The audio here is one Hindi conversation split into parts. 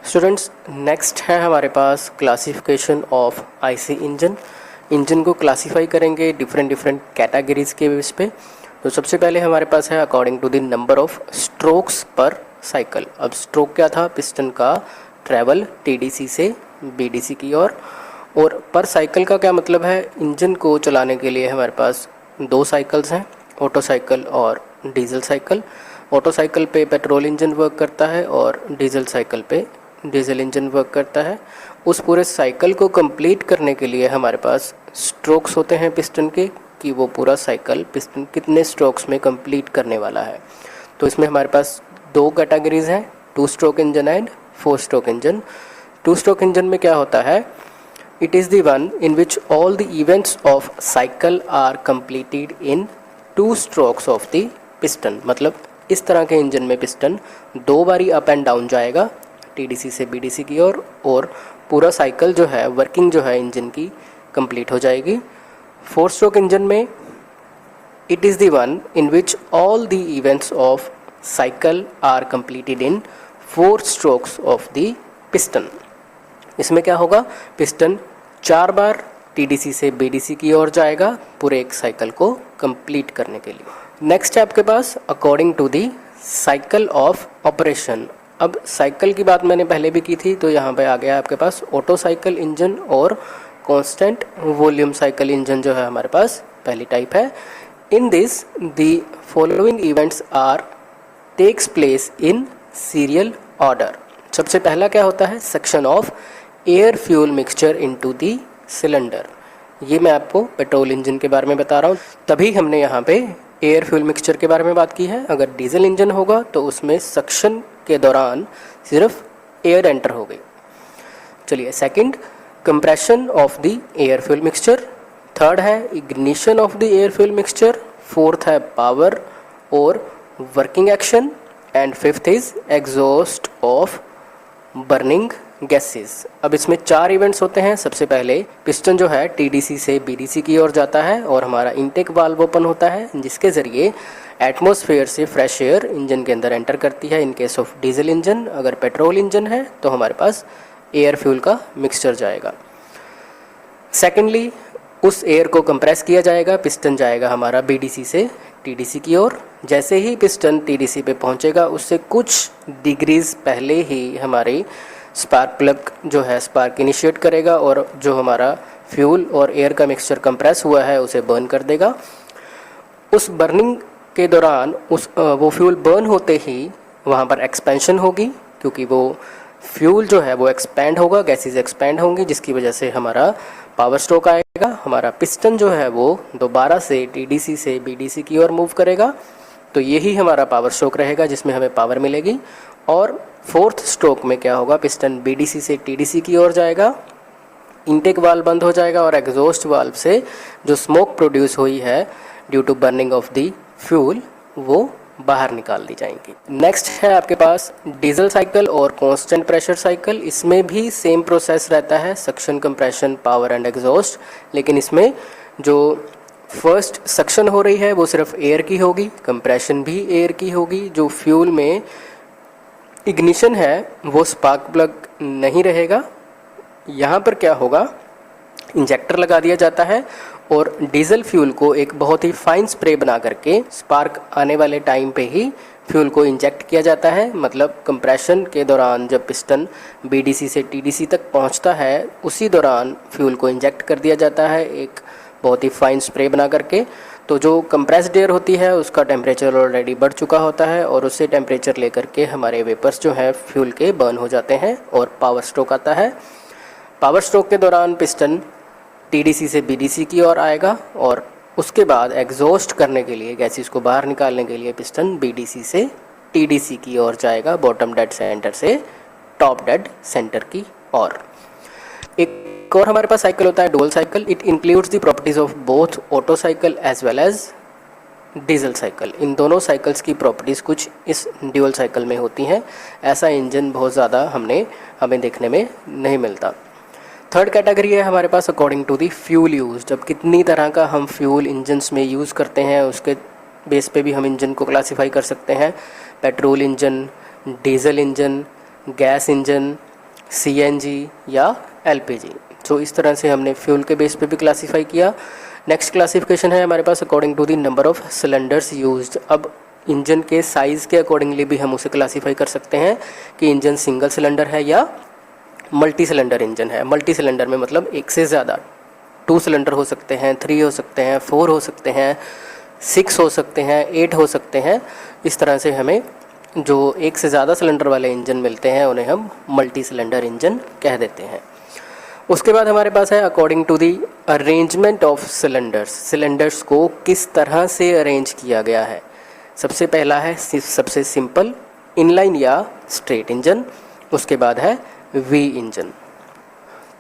स्टूडेंट्स, नेक्स्ट है हमारे पास classification of IC engine. Engine को क्लासीफाई करेंगे डिफरेंट कैटेगरीज के बेस पे। तो सबसे पहले हमारे पास है according to the number of strokes per cycle. अब स्ट्रोक क्या था? पिस्टन का ट्रैवल टीडीसी से बीडीसी की ओर। और पर साइकिल का क्या मतलब है? इंजन को चलाने के लिए हमारे पास दो साइकिल्स हैं, ऑटो साइकिल और डीजल साइकिल। ऑटो साइकिल पे पेट्रोल इंजन वर्क करता है और डीजल साइकिल पे डीजल इंजन वर्क करता है। उस पूरे साइकिल को कंप्लीट करने के लिए हमारे पास स्ट्रोक्स होते हैं पिस्टन के, कि वो पूरा साइकिल पिस्टन कितने स्ट्रोक्स में कंप्लीट करने वाला है। तो इसमें हमारे पास दो कैटेगरीज हैं, 2 stroke engine and 4 stroke engine. 2 stroke engine में क्या होता है? It is the one in which all the events of cycle are completed in 2 strokes of the piston. मतलब इस तरह के इंजन में पिस्टन 2 बारी अप एंड डाउन जाएगा टीडीसी से बीडीसी की ओर, और पूरा साइकिल जो है, वर्किंग जो है इंजन की, कंप्लीट हो जाएगी। 4 स्ट्रोक इंजन में it is the one in which all the events of cycle are completed in 4 strokes of the piston. इसमें क्या होगा? पिस्टन 4 बार टीडीसी से बीडीसी की ओर जाएगा पूरे एक साइकिल को कंप्लीट करने के लिए। नेक्स्ट है आपके पास according to the cycle of operation. अब साइकिल की बात मैंने पहले भी की थी, तो यहाँ पे आ गया आपके पास ऑटो साइकिल इंजन और कांस्टेंट वॉल्यूम साइकिल इंजन जो है हमारे पास पहली टाइप है। In this the following events are takes place in serial order. सबसे पहला क्या होता है? Suction of air fuel mixture into the cylinder. ये मैं आपको पेट्रोल इंजन के बारे में बता रहा हूँ, तभी हमने यहाँ पे एयर फ्यूल मिक्सचर के बारे में बात की है। अगर डीजल इंजन होगा तो उसमें सक्शन के दौरान सिर्फ एयर एंटर हो गई। चलिए, second compression of the air fuel mixture. Third है ignition of the air fuel mixture. Fourth है पावर और working action. And fifth is exhaust of burning gases. अब इसमें 4 इवेंट्स होते हैं। सबसे पहले पिस्टन जो है टीडीसी से बीडीसी की ओर जाता है और हमारा इनटेक वाल्व ओपन होता है, जिसके ज़रिए एटमॉस्फेयर से फ्रेश एयर इंजन के अंदर एंटर करती है in case of diesel engine. अगर पेट्रोल इंजन है तो हमारे पास एयर फ्यूल का मिक्सचर जाएगा। सेकेंडली, उस एयर को कंप्रेस किया जाएगा, पिस्टन जाएगा हमारा बीडीसी से टीडीसी की ओर। जैसे ही पिस्टन टीडीसी पे पहुंचेगा, उससे कुछ डिग्रीज पहले ही हमारी स्पार्क प्लग जो है स्पार्क इनिशिएट करेगा और जो हमारा फ्यूल और एयर का मिक्सचर कंप्रेस हुआ है उसे बर्न कर देगा। उस बर्निंग के दौरान वो फ्यूल बर्न होते ही वहाँ पर एक्सपेंशन होगी, क्योंकि वो फ्यूल जो है वो एक्सपैंड होगा, गैसेस एक्सपैंड होंगी, जिसकी वजह से हमारा पावर स्ट्रोक आएगा। हमारा पिस्टन जो है वो दोबारा से टीडीसी से बीडीसी की ओर मूव करेगा, तो यही हमारा पावर स्ट्रोक रहेगा जिसमें हमें पावर मिलेगी। और 4th स्ट्रोक में क्या होगा? पिस्टन बीडीसी से टीडीसी की ओर जाएगा, इनटेक वाल्व बंद हो जाएगा और एग्जॉस्ट वाल्व से जो स्मोक प्रोड्यूस हुई है due to burning of the fuel, वो बाहर निकाल दी जाएंगी। नेक्स्ट है आपके पास डीजल साइकिल और कांस्टेंट प्रेशर साइकिल। इसमें भी सेम प्रोसेस रहता है, suction, compression, power and exhaust. लेकिन इसमें जो फर्स्ट सक्शन हो रही है वो सिर्फ एयर की होगी, कंप्रेशन भी एयर की होगी। जो फ्यूल में इग्निशन है वो स्पार्क प्लग नहीं रहेगा। यहाँ पर क्या होगा? इंजेक्टर लगा दिया जाता है और डीजल फ्यूल को एक बहुत ही फाइन स्प्रे बना करके स्पार्क आने वाले टाइम पे ही फ्यूल को इंजेक्ट किया जाता है। मतलब कंप्रेशन के दौरान जब पिस्टन बीडीसी से टीडीसी तक पहुंचता है, उसी दौरान फ्यूल को इंजेक्ट कर दिया जाता है एक बहुत ही फाइन स्प्रे बना करके। तो जो कंप्रेस्ड एयर होती है उसका टेम्परेचर ऑलरेडी बढ़ चुका होता है और उससे टेम्परेचर लेकर के हमारे वेपर्स जो हैं फ्यूल के बर्न हो जाते हैं और पावर स्ट्रोक आता है। पावर स्ट्रोक के दौरान पिस्टन टीडीसी से बीडीसी की ओर आएगा और उसके बाद एग्जॉस्ट करने के लिए, गैसेस को बाहर निकालने के लिए पिस्टन बीडीसी से टीडीसी की ओर जाएगा, बॉटम डेड सेंटर से टॉप डेड सेंटर की ओर। एक और हमारे पास साइकिल होता है dual cycle. It includes the properties of both Otto cycle as well as diesel cycle. इन दोनों साइकिल्स की प्रॉपर्टीज़ कुछ इस ड्यूअल साइकिल में होती हैं। ऐसा इंजन बहुत ज़्यादा हमें देखने में नहीं मिलता। थर्ड कैटेगरी है हमारे पास according to the fuel use. जब कितनी तरह का हम फ्यूल इंजन्स में यूज़ करते हैं उसके बेस पे भी हम इंजन को क्लासीफाई कर सकते हैं। Petrol engine, diesel engine, gas engine, CNG या LPG। तो इस तरह से हमने फ्यूल के बेस पे भी क्लासीफाई किया। नेक्स्ट क्लासिफिकेशन है हमारे पास according to the number of cylinders used. अब इंजन के साइज़ के अकॉर्डिंगली भी हम उसे क्लासीफाई कर सकते हैं कि इंजन सिंगल सिलेंडर है या मल्टी सिलेंडर इंजन है। मल्टी सिलेंडर में मतलब एक से ज़्यादा, 2 सिलेंडर हो सकते हैं, 3 हो सकते हैं, 4 हो सकते हैं, 6 हो सकते हैं, 8 हो सकते हैं। इस तरह से हमें जो एक से ज़्यादा सिलेंडर वाले इंजन मिलते हैं उन्हें हम मल्टी सिलेंडर इंजन कह देते हैं। उसके बाद हमारे पास है according to the arrangement of cylinders. Cylinders को किस तरह से अरेंज किया गया है। सबसे पहला है सबसे सिंपल इनलाइन या स्ट्रेट इंजन, उसके बाद है वी इंजन,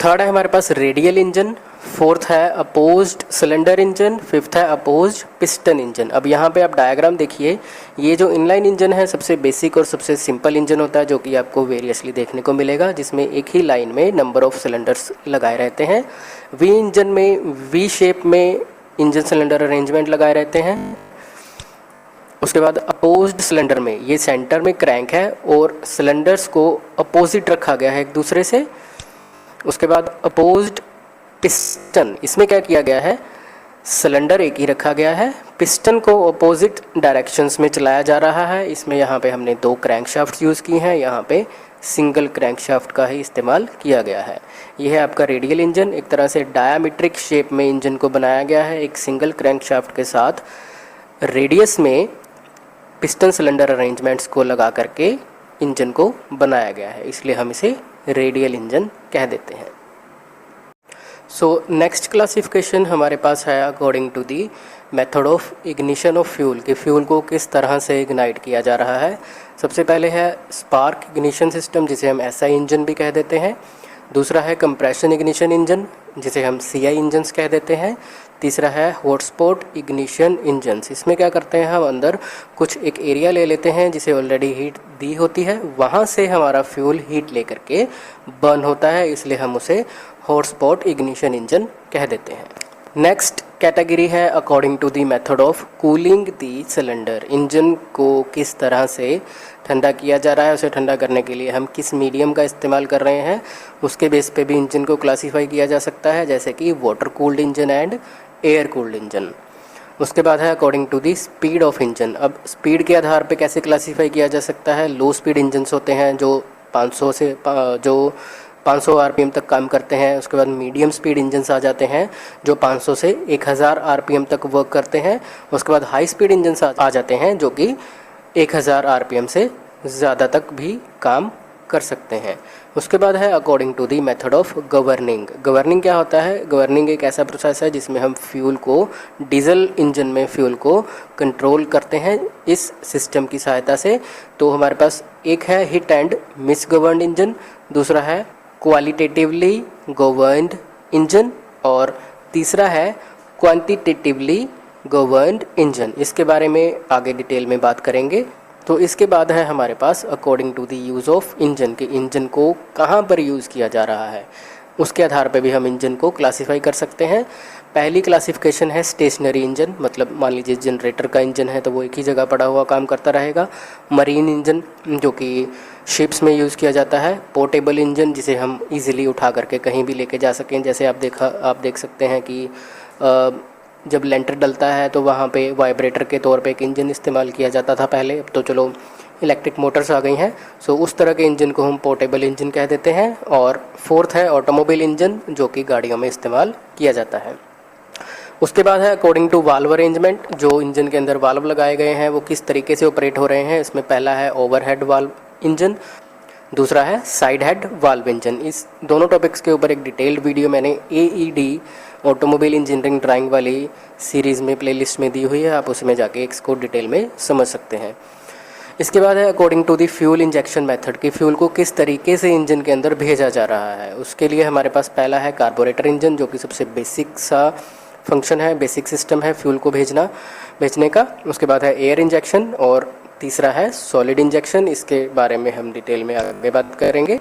थर्ड है हमारे पास रेडियल इंजन, फोर्थ है अपोज्ड सिलेंडर इंजन, फिफ्थ है अपोज्ड पिस्टन इंजन। अब यहाँ पे आप डायग्राम देखिए, ये जो इनलाइन इंजन है सबसे बेसिक और सबसे सिंपल इंजन होता है जो कि आपको वेरियसली देखने को मिलेगा, जिसमें एक ही लाइन में नंबर ऑफ सिलेंडर्स लगाए रहते हैं। वी इंजन में वी शेप में इंजन सिलेंडर अरेंजमेंट लगाए रहते हैं। उसके बाद अपोज्ड सिलेंडर में ये सेंटर में क्रैंक है और सिलेंडर्स को अपोजिट रखा गया है एक दूसरे से। उसके बाद अपोज्ड पिस्टन, इसमें क्या किया गया है, सिलेंडर एक ही रखा गया है, पिस्टन को अपोजिट डायरेक्शंस में चलाया जा रहा है। इसमें यहाँ पे हमने 2 क्रैंकशाफ्ट यूज़ की हैं, यहाँ पे सिंगल क्रैंकशाफ्ट का ही इस्तेमाल किया गया है। यह है आपका रेडियल इंजन, एक तरह से डायामीट्रिक शेप में इंजन को बनाया गया है एक सिंगल क्रैंकशाफ्ट के साथ। रेडियस में पिस्टन सिलेंडर अरेंजमेंट्स को लगा करके इंजन को बनाया गया है, इसलिए हम इसे रेडियल इंजन कह देते हैं। सो नेक्स्ट क्लासिफिकेशन हमारे पास है according to the method of ignition of fuel, कि फ्यूल को किस तरह से इग्नाइट किया जा रहा है। सबसे पहले है स्पार्क इग्निशन सिस्टम, जिसे हम SI इंजन भी कह देते हैं। दूसरा है कंप्रेशन इग्निशन इंजन, जिसे हम CI इंजन्स कह देते हैं। तीसरा है हॉटस्पॉट इग्निशन इंजन्स। इसमें क्या करते हैं, हम अंदर कुछ एक एरिया ले लेते हैं जिसे ऑलरेडी हीट दी होती है, वहाँ से हमारा फ्यूल हीट लेकर के बर्न होता है, इसलिए हम उसे हॉटस्पॉट इग्निशन इंजन कह देते हैं। नेक्स्ट कैटेगरी है according to the method of cooling the cylinder. Engine को किस तरह से ठंडा किया जा रहा है, उसे ठंडा करने के लिए हम किस मीडियम का इस्तेमाल कर रहे हैं, उसके बेस पे भी इंजन को क्लासीफाई किया जा सकता है, जैसे कि water cooled engine and air cooled engine. उसके बाद है according to the speed of engine. अब स्पीड के आधार पे कैसे क्लासीफाई किया जा सकता है। लो स्पीड इंजन्स होते हैं जो 500 RPM तक काम करते हैं। उसके बाद मीडियम स्पीड इंजन्स आ जाते हैं जो 500 से 1000 RPM तक वर्क करते हैं। उसके बाद हाई स्पीड इंजन्स आ जाते हैं जो कि 1000 RPM से ज़्यादा तक भी काम कर सकते हैं। उसके बाद है according to the method of governing. Governing क्या होता है, गवर्निंग एक ऐसा प्रोसेस है जिसमें हम फ्यूल को, डीजल इंजन में फ्यूल को कंट्रोल करते हैं इस सिस्टम की सहायता से। तो हमारे पास एक है hit and miss governed engine, दूसरा है क्वालिटेटिवली गवर्नड इंजन और तीसरा है क्वांटिटेटिवली गवर्नड इंजन। इसके बारे में आगे डिटेल में बात करेंगे। तो इसके बाद है हमारे पास according to the use of engine, के इंजन को कहाँ पर यूज़ किया जा रहा है, उसके आधार पर भी हम इंजन को क्लासीफाई कर सकते हैं। पहली क्लासिफिकेशन है स्टेशनरी इंजन, मतलब मान लीजिए जनरेटर का इंजन है तो वो एक ही जगह पड़ा हुआ काम करता रहेगा। मरीन इंजन जो कि शिप्स में यूज़ किया जाता है। पोर्टेबल इंजन जिसे हम इजीली उठा करके कहीं भी लेके जा सकें, जैसे आप देख सकते हैं कि जब लेंटर डलता है तो वहाँ पे वाइब्रेटर के तौर पे एक इंजन इस्तेमाल किया जाता था पहले, अब तो चलो इलेक्ट्रिक मोटर्स आ गई हैं। सो उस तरह के इंजन को हम पोर्टेबल इंजन कह देते हैं। और फोर्थ है ऑटोमोबाइल इंजन जो कि गाड़ियों में इस्तेमाल किया जाता है। उसके बाद है अकॉर्डिंग टू वाल्व अरेंजमेंट, जो इंजन के अंदर वाल्व लगाए गए हैं वो किस तरीके से ऑपरेट हो रहे हैं। इसमें पहला है ओवरहेड वाल्व इंजन, दूसरा है साइड हेड वाल्व इंजन। इस दोनों टॉपिक्स के ऊपर एक डिटेल्ड वीडियो मैंने AED ऑटोमोबाइल इंजीनियरिंग ड्राइंग वाली सीरीज़ में प्लेलिस्ट में दी हुई है, आप उसमें जाके इसको डिटेल में समझ सकते हैं। इसके बाद है according to the fuel injection method, कि फ्यूल को किस तरीके से इंजन के अंदर भेजा जा रहा है। उसके लिए हमारे पास पहला है कार्बोरेटर इंजन जो कि सबसे बेसिक सा फंक्शन है, बेसिक सिस्टम है फ्यूल को भेजने का। उसके बाद है एयर इंजेक्शन और तीसरा है सॉलिड इंजेक्शन, इसके बारे में हम डिटेल में आगे बात करेंगे।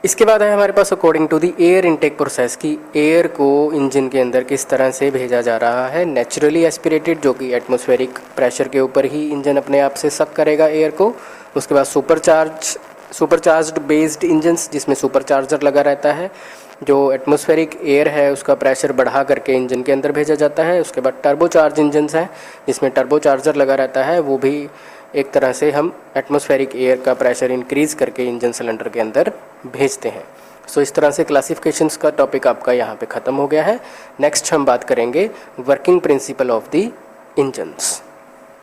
इसके बाद है हमारे पास according to the air intake process, की एयर को इंजन के अंदर किस तरह से भेजा जा रहा है। नेचुरली एस्पिरेटेड जो कि एटमॉस्फेरिक प्रेशर के ऊपर ही इंजन अपने आप से सक करेगा एयर को। उसके बाद सुपरचार्ज सुपरचार्ज्ड बेस्ड इंजन्स जिसमें सुपरचार्जर लगा रहता है, जो एटमॉस्फेरिक एयर है उसका प्रेशर बढ़ा करके इंजन के अंदर भेजा जाता है। उसके बाद टर्बोचार्ज इंजन्स हैं जिसमें टर्बोचार्जर लगा रहता है, वो भी एक तरह से हम एटमॉस्फेरिक एयर का प्रेशर इंक्रीज़ करके इंजन सिलेंडर के अंदर भेजते हैं। सो इस तरह से क्लासिफिकेशंस का टॉपिक आपका यहाँ पे ख़त्म हो गया है। नेक्स्ट हम बात करेंगे working principle of the engines.